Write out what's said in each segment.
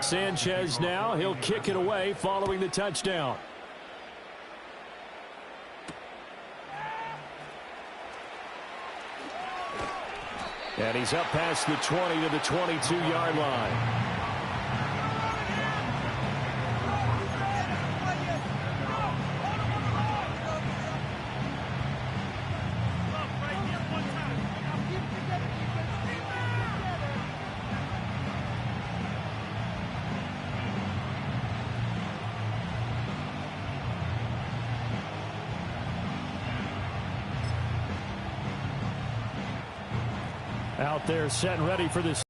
Sanchez now, he'll kick it away following the touchdown. And he's up past the 20 to the 22-yard line. Out there set and ready for this.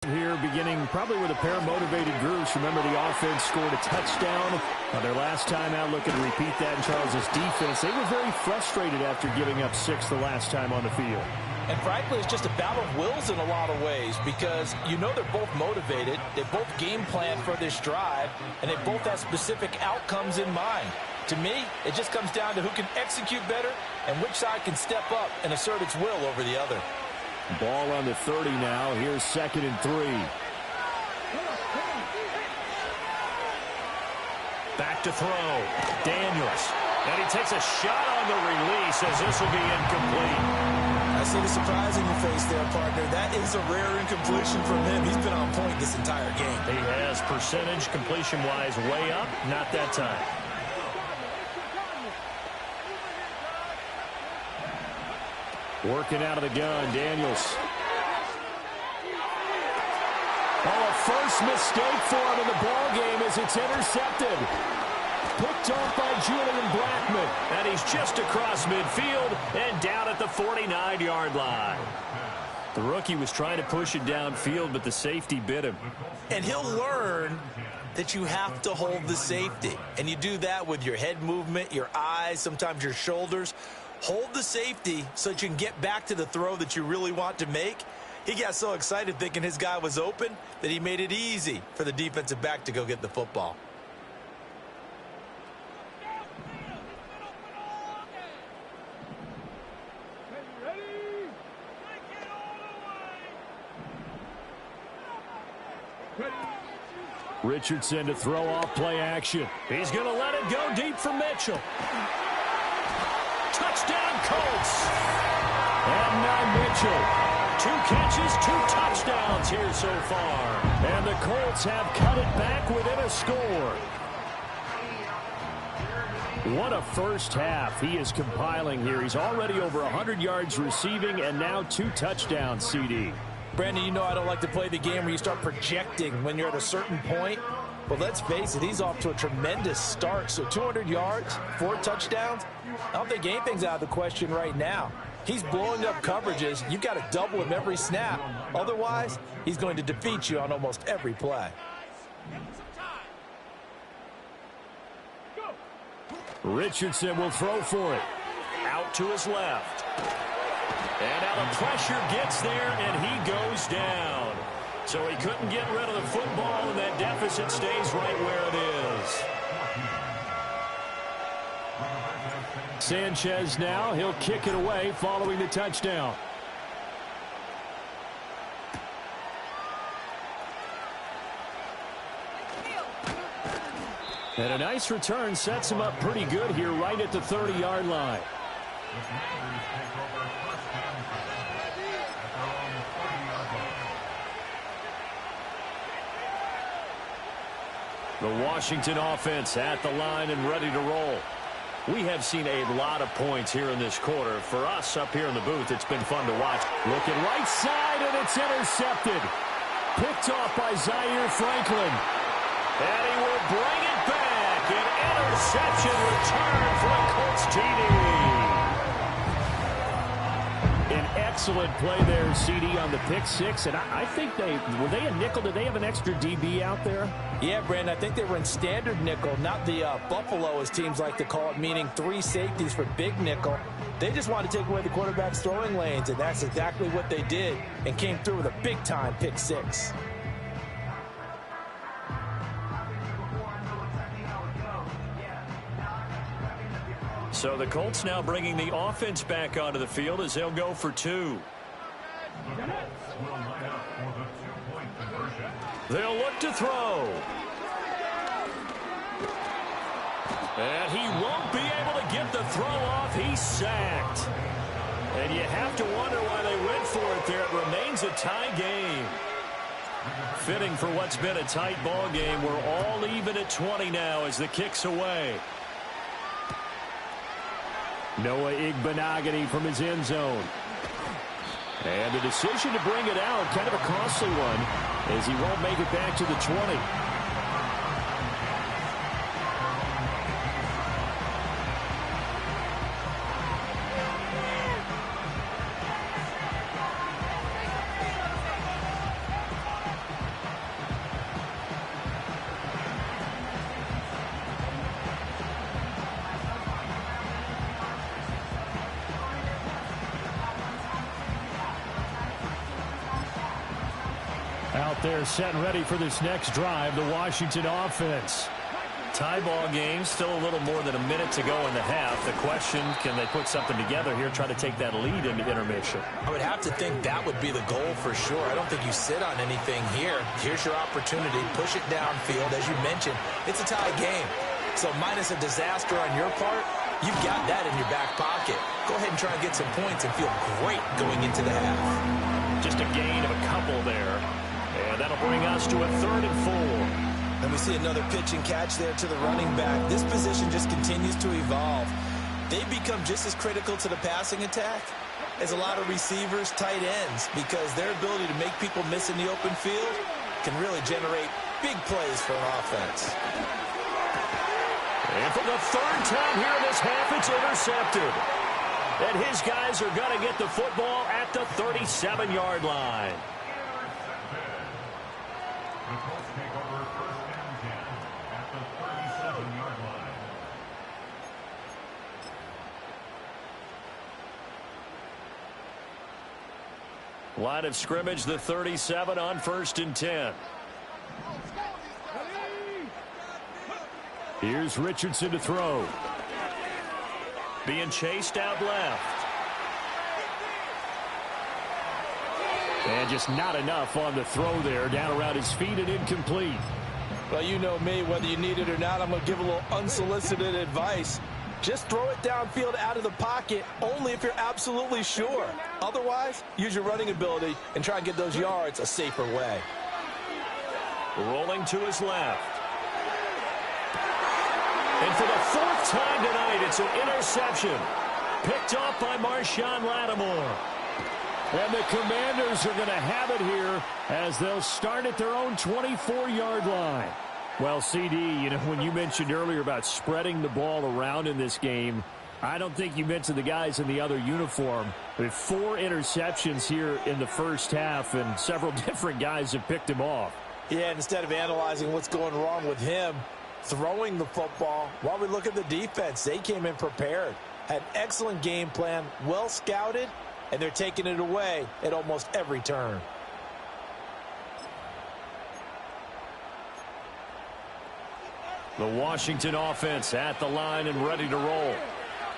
Here beginning probably with a pair of motivated groups. Remember, the offense scored a touchdown on their last time out, looking to repeat that in Charles's defense. They were very frustrated after giving up 6 the last time on the field. And frankly, it's just a battle of wills in a lot of ways, because you know they're both motivated. They both game plan for this drive, and they both have specific outcomes in mind. To me, it just comes down to who can execute better and which side can step up and assert its will over the other. Ball on the 30 now. Here's 2nd and 3. Back to throw. Daniels. And he takes a shot on the release as this will be incomplete. I see the surprise in your face there, partner. That is a rare incompletion from him. He's been on point this entire game. He has percentage completion-wise way up. Not that time. Working out of the gun, Daniels. Oh, a first mistake for him in the ball game as it's intercepted. Picked off by Julian Blackman. And he's just across midfield and down at the 49-yard line. The rookie was trying to push it downfield, but the safety bit him. And he'll learn that you have to hold the safety. And you do that with your head movement, your eyes, sometimes your shoulders. Hold the safety so that you can get back to the throw that you really want to make. He got so excited thinking his guy was open that he made it easy for the defensive back to go get the football. Richardson to throw off play action. He's going to let it go deep for Mitchell. Touchdown, Colts. And now Mitchell. 2 catches, 2 touchdowns here so far. And the Colts have cut it back within a score. What a first half he is compiling here. He's already over 100 yards receiving and now 2 touchdowns, CD. Brandon, you know I don't like to play the game where you start projecting when you're at a certain point. But let's face it, he's off to a tremendous start. So 200 yards, 4 touchdowns. I don't think anything's out of the question right now. He's blowing up coverages. You've got to double him every snap. Otherwise, he's going to defeat you on almost every play. Richardson will throw for it. Out to his left. And now the pressure gets there, and he goes down. So he couldn't get rid of the football, and that deficit stays right where it is. Sanchez now, he'll kick it away following the touchdown. And a nice return sets him up pretty good here right at the 30-yard line. The Washington offense at the line and ready to roll. We have seen a lot of points here in this quarter. For us up here in the booth, it's been fun to watch. Looking right side, and it's intercepted. Picked off by Zaire Franklin. And he will bring it back. An interception return for the Colts TD. An excellent play there, CD, on the pick 6. And I think were they a nickel? Did they have an extra DB out there? Yeah, Brandon, I think they were in standard nickel, not the Buffalo, as teams like to call it, meaning 3 safeties for big nickel. They just wanted to take away the quarterback's throwing lanes, and that's exactly what they did, and came through with a big-time pick 6. So the Colts now bringing the offense back onto the field as they'll go for 2. They'll look to throw. And he won't be able to get the throw off. He's sacked. And you have to wonder why they went for it there. It remains a tie game. Fitting for what's been a tight ball game. We're all even at 20 now as the kick's away. Noah Igbenogany from his end zone. And the decision to bring it out, kind of a costly one, as he won't make it back to the 20. Out there set and ready for this next drive, the Washington offense. Tie ball game, still a little more than a minute to go in the half. The question, can they put something together here, try to take that lead into intermission? I would have to think that would be the goal for sure. I don't think you sit on anything here. Here's your opportunity. Push it downfield. As you mentioned, it's a tie game. So minus a disaster on your part, you've got that in your back pocket. Go ahead and try and get some points and feel great going into the half. Just a gain of a couple there. And that'll bring us to a 3rd and 4. And we see another pitch and catch there to the running back. This position just continues to evolve. They become just as critical to the passing attack as a lot of receivers, tight ends, because their ability to make people miss in the open field can really generate big plays for an offense. And for the 3rd time here in this half, it's intercepted. And his guys are going to get the football at the 37-yard line. Line of scrimmage, the 37 on 1st and 10. Here's Richardson to throw. Being chased out left. And just not enough on the throw there. Down around his feet and incomplete. Well, you know me, whether you need it or not, I'm going to give a little unsolicited advice. Just throw it downfield out of the pocket only if you're absolutely sure. Otherwise, use your running ability and try and get those yards a safer way. Rolling to his left. And for the 4th time tonight, it's an interception. Picked off by Marshawn Lattimore. And the Commanders are going to have it here as they'll start at their own 24-yard line. Well, CD, you know, when you mentioned earlier about spreading the ball around in this game, I don't think you mentioned the guys in the other uniform. With 4 interceptions here in the first half, and several different guys have picked him off. Yeah, instead of analyzing what's going wrong with him, throwing the football, while we look at the defense, they came in prepared. Had an excellent game plan, well scouted, and they're taking it away at almost every turn. The Washington offense at the line and ready to roll,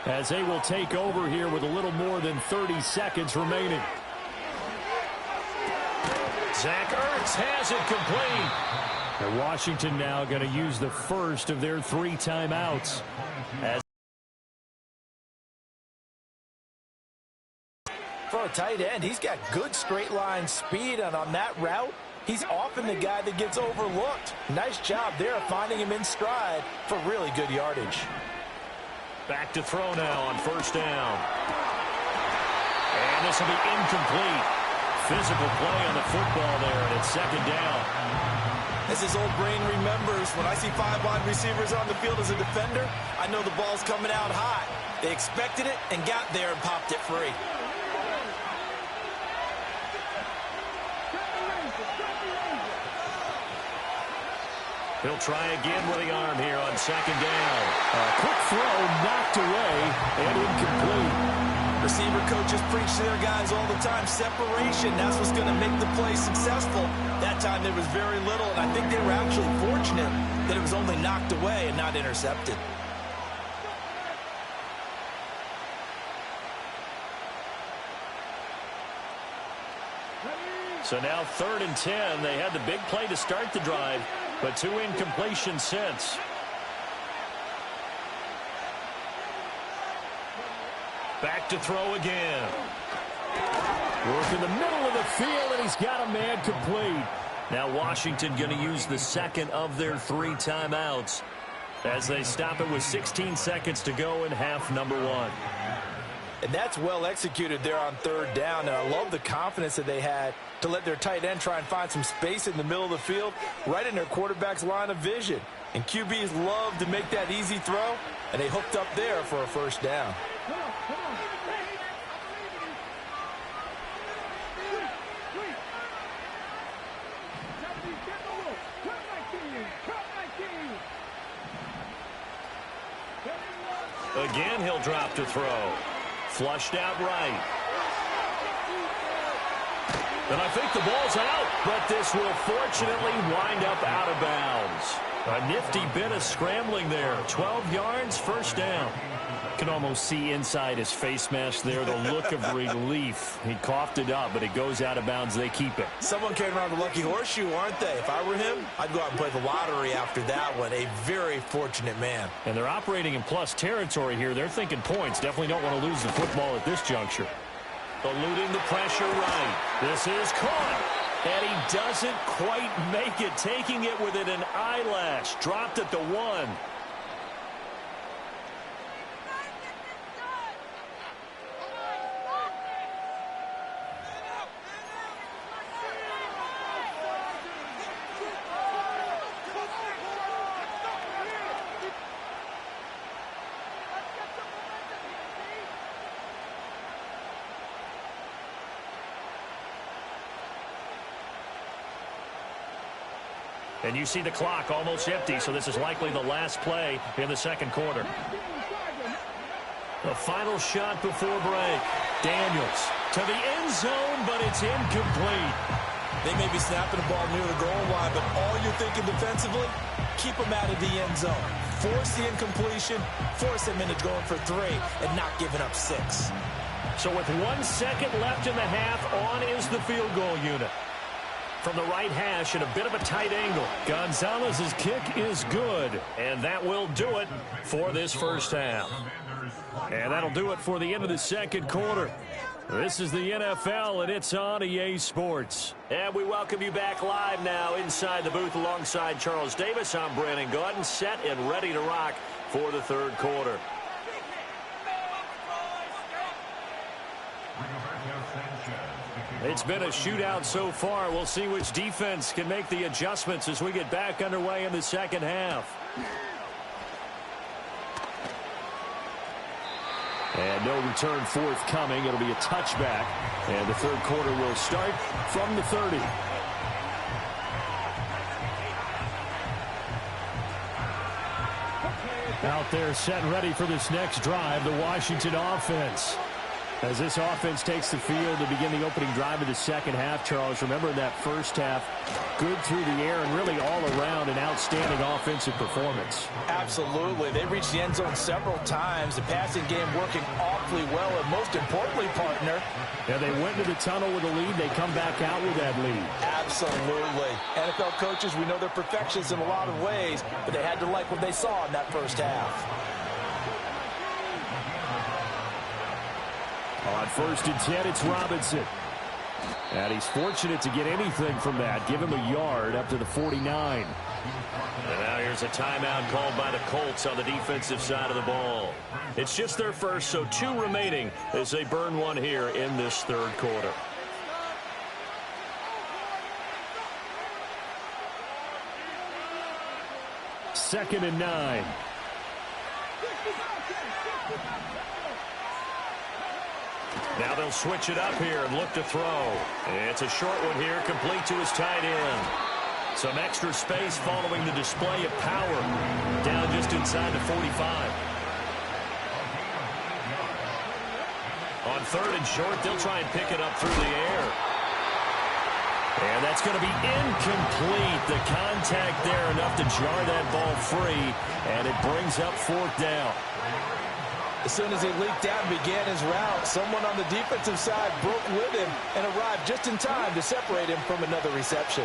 as they will take over here with a little more than 30 seconds remaining. Zach Ertz has it complete. And Washington now going to use the first of their 3 timeouts. For a tight end, he's got good straight line speed, and on that route, he's often the guy that gets overlooked. Nice job there finding him in stride for really good yardage. Back to throw now on 1st down. And this will be incomplete. Physical play on the football there, and it's 2nd down. As his old brain remembers, when I see 5 wide receivers on the field as a defender, I know the ball's coming out high. They expected it and got there and popped it free. He'll try again with the arm here on 2nd down. A quick throw knocked away and incomplete. Receiver coaches preach to their guys all the time. Separation, that's what's going to make the play successful. That time there was very little, and I think they were actually fortunate that it was only knocked away and not intercepted. So now 3rd and 10. They had the big play to start the drive, but 2 incompletions since. Back to throw again. Work in the middle of the field, and he's got a man complete. Now Washington going to use the second of their 3 timeouts as they stop it with 16 seconds to go in half number 1. And that's well executed there on 3rd down. And I love the confidence that they had to let their tight end try and find some space in the middle of the field, right in their quarterback's line of vision. And QBs love to make that easy throw, and they hooked up there for a 1st down. Again, he'll drop to throw. Flushed out right. And I think the ball's out, but this will fortunately wind up out of bounds. A nifty bit of scrambling there. 12 yards, 1st down. Can almost see inside his face mask there the look of relief. He coughed it up, but it goes out of bounds. They keep it. Someone carrying around the lucky horseshoe, aren't they? If I were him, I'd go out and play the lottery after that one. A very fortunate man. And they're operating in plus territory here. They're thinking points. Definitely don't want to lose the football at this juncture. Eluding the pressure right. This is caught. And he doesn't quite make it. Taking it within an eyelash. Dropped at the 1. And you see the clock almost empty, so this is likely the last play in the 2nd quarter. The final shot before break. Daniels to the end zone, but it's incomplete. They may be snapping the ball near the goal line, but all you're thinking defensively, keep them out of the end zone. Force the incompletion, force them into going for 3, and not giving up 6. So with 1 second left in the half, on is the field goal unit. From the right hash at a bit of a tight angle. Gonzalez's kick is good, and that will do it for this 1st half. And that'll do it for the end of the 2nd quarter. This is the NFL, and it's on EA Sports. And we welcome you back live now inside the booth alongside Charles Davis. I'm Brandon Gaudin, set and ready to rock for the 3rd quarter. It's been a shootout so far. We'll see which defense can make the adjustments as we get back underway in the 2nd half. And no return forthcoming. It'll be a touchback. And the 3rd quarter will start from the 30. Out there set and ready for this next drive, the Washington offense. As this offense takes the field to begin the opening drive of the 2nd half, Charles, remember in that 1st half, good through the air and really all around an outstanding offensive performance. Absolutely. They reached the end zone several times. The passing game working awfully well, and most importantly, partner. Yeah, they went into the tunnel with a lead. They come back out with that lead. Absolutely. NFL coaches, we know they're perfectionists in a lot of ways, but they had to like what they saw in that 1st half. On 1st and 10, it's Robinson. And he's fortunate to get anything from that. Give him a yard up to the 49. And now here's a timeout called by the Colts on the defensive side of the ball. It's just their first, so 2 remaining as they burn 1 here in this 3rd quarter. Second and 9. Now they'll switch it up here and look to throw. It's a short one here, complete to his tight end. Some extra space following the display of power. Down just inside the 45. On 3rd and short, they'll try and pick it up through the air. And that's going to be incomplete. The contact there enough to jar that ball free, and it brings up 4th down. As soon as he leaked out and began his route, someone on the defensive side broke with him and arrived just in time to separate him from another reception.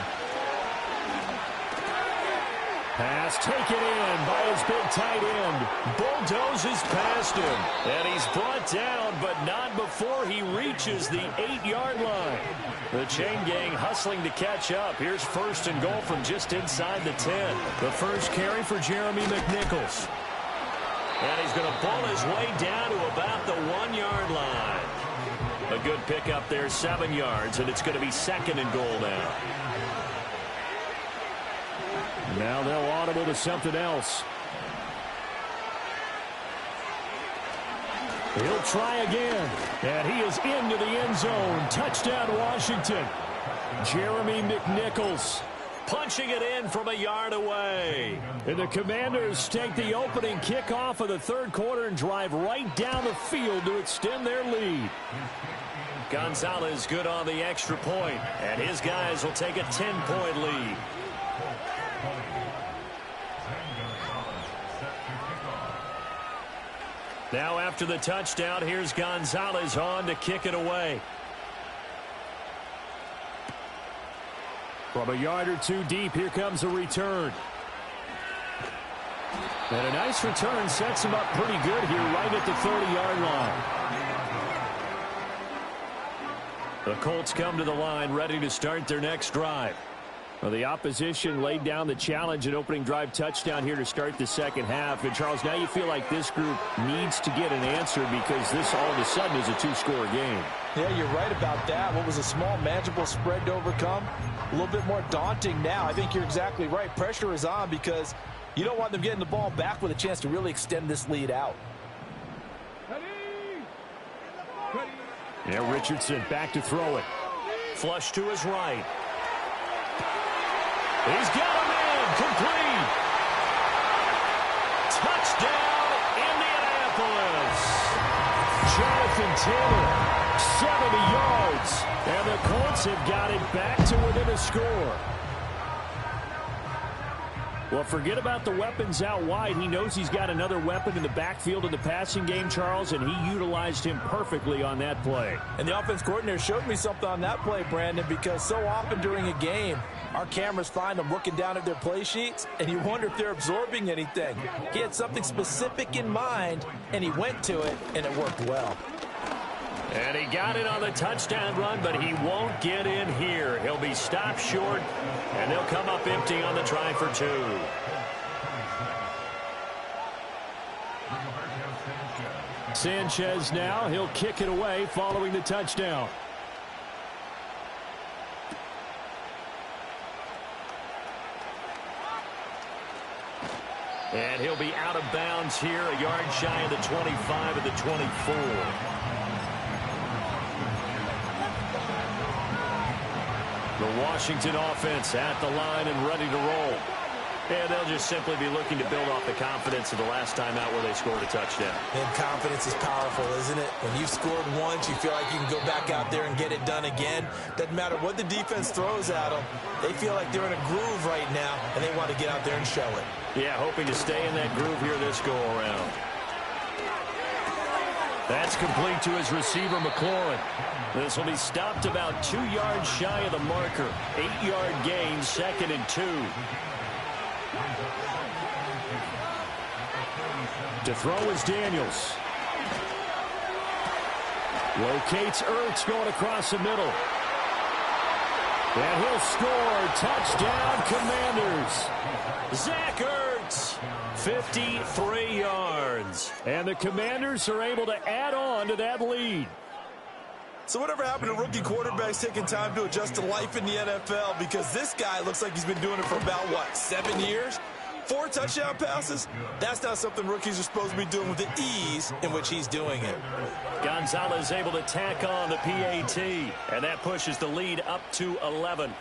Pass taken in by his big tight end. Bulldozes past him. And he's brought down, but not before he reaches the 8-yard line. The chain gang hustling to catch up. Here's first and goal from just inside the 10. The first carry for Jeremy McNichols. And he's going to pull his way down to about the 1-yard line. A good pickup there, 7 yards, and it's going to be second and goal now. Now they'll audible to something else. He'll try again. And he is into the end zone. Touchdown, Washington. Jeremy McNichols punching it in from a yard away. And the Commanders take the opening kickoff of the third quarter and drive right down the field to extend their lead. Gonzalez good on the extra point, and his guys will take a 10-point lead. Now after the touchdown, here's Gonzalez on to kick it away. From a yard or two deep, here comes a return. And a nice return sets him up pretty good here right at the 30-yard line. The Colts come to the line ready to start their next drive. Well, the opposition laid down the challenge and opening drive touchdown here to start the second half. And, Charles, now you feel like this group needs to get an answer because this all of a sudden is a two-score game. Yeah, you're right about that. What was a small, manageable spread to overcome, a little bit more daunting now. I think you're exactly right. Pressure is on because you don't want them getting the ball back with a chance to really extend this lead out. Yeah, Richardson back to throw it. Flush to his right. He's got him in. Complete. Touchdown, Indianapolis. Jonathan Taylor, 70 yards. And the Colts have got it back to within a score. Well, forget about the weapons out wide. He knows he's got another weapon in the backfield of the passing game, Charles, and he utilized him perfectly on that play. And the offense coordinator showed me something on that play, Brandon, because so often during a game, our cameras find them looking down at their play sheets, and you wonder if they're absorbing anything. He had something specific in mind, and he went to it, and it worked well. And he got it on the touchdown run, but he won't get in here. He'll be stopped short, and they'll come up empty on the try for two. Sanchez now, he'll kick it away following the touchdown. And he'll be out of bounds here, a yard shy of the 25 of the 24. The Washington offense at the line and ready to roll. And they'll just simply be looking to build off the confidence of the last time out where they scored a touchdown. And confidence is powerful, isn't it? When you've scored once, you feel like you can go back out there and get it done again. Doesn't matter what the defense throws at them. They feel like they're in a groove right now, and they want to get out there and show it. Yeah, hoping to stay in that groove here this go-around. That's complete to his receiver, McLaurin. This will be stopped about 2 yards shy of the marker. 8-yard gain, 2nd and 2. To throw is Daniels. Locates Ertz going across the middle. And he'll score. Touchdown, Commanders. Zach Ertz, 53 yards. And the Commanders are able to add on to that lead. So whatever happened to rookie quarterbacks taking time to adjust to life in the NFL? Because this guy looks like he's been doing it for about, 7 years? 4 touchdown passes? That's not something rookies are supposed to be doing with the ease in which he's doing it. Gonzalez able to tack on the PAT, and that pushes the lead up to 11.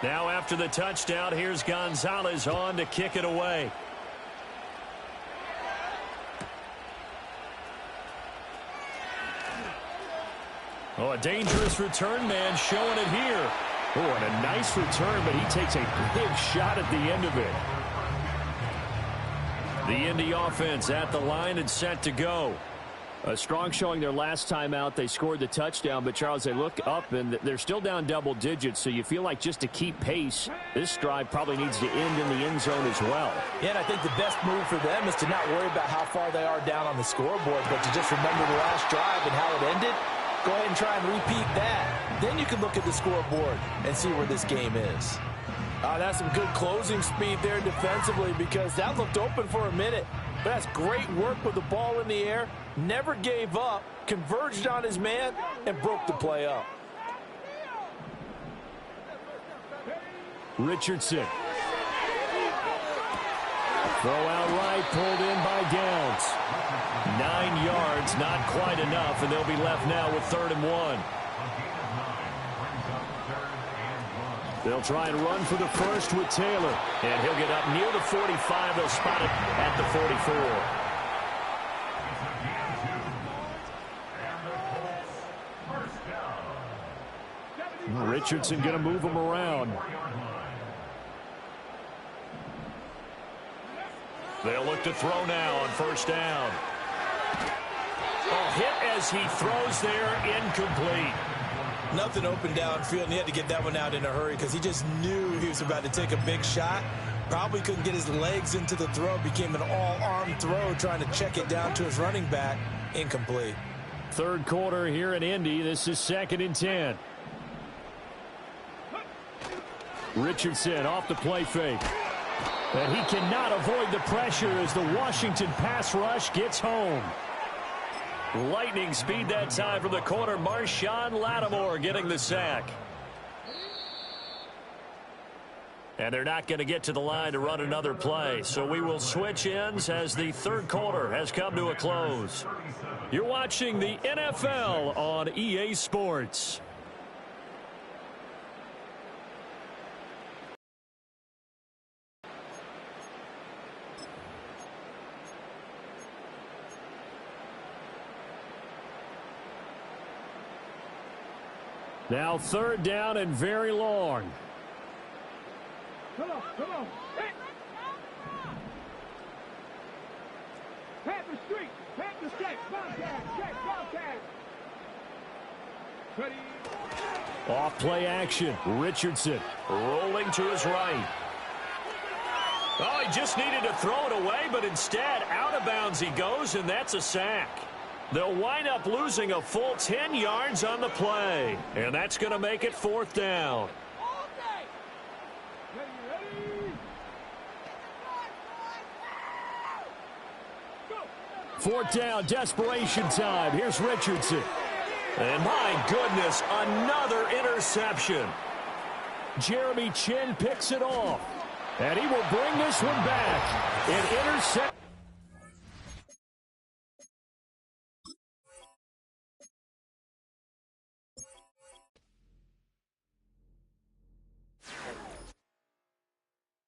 Now after the touchdown, here's Gonzalez on to kick it away. Oh, a dangerous return man showing it here. Oh, and a nice return, but he takes a big shot at the end of it. The Indy offense at the line and set to go. A strong showing their last time out. They scored the touchdown, but, Charles, they look up, and they're still down double digits, so you feel like just to keep pace, this drive probably needs to end in the end zone as well. Yeah, and I think the best move for them is to not worry about how far they are down on the scoreboard, but to just remember the last drive and how it ended. Go ahead and try and repeat that. Then you can look at the scoreboard and see where this game is. That's some good closing speed there defensively, because that looked open for a minute. But that's great work with the ball in the air. Never gave up, converged on his man, and broke the play up. Richardson. Throw out right, pulled in by Downs. 9 yards, not quite enough, and they'll be left now with 3rd and 1. They'll try and run for the first with Taylor. And he'll get up near the 45. They'll spot it at the 44. Richardson going to move him around. They'll look to throw now on 1st down. Hit as he throws there, incomplete. Nothing open downfield, and he had to get that one out in a hurry because he just knew he was about to take a big shot. Probably couldn't get his legs into the throw. Became an all-arm throw, trying to check it down to his running back. Incomplete. 3rd quarter here in Indy. This is 2nd and 10. Richardson off the play fake. And he cannot avoid the pressure as the Washington pass rush gets home. Lightning speed that time from the corner. Marshawn Lattimore getting the sack. And they're not going to get to the line to run another play. So we will switch ends as the 3rd quarter has come to a close. You're watching the NFL on EA Sports. Now 3rd down and very long. Come on. Hey. Pat the street. Pat the check. Contact. Ready. Off play action. Richardson rolling to his right. Oh, he just needed to throw it away, but instead out of bounds he goes, and that's a sack. They'll wind up losing a full 10 yards on the play, and that's going to make it 4th down. 4th down, desperation time. Here's Richardson. And my goodness, another interception. Jeremy Chin picks it off. And he will bring this one back. An intercept.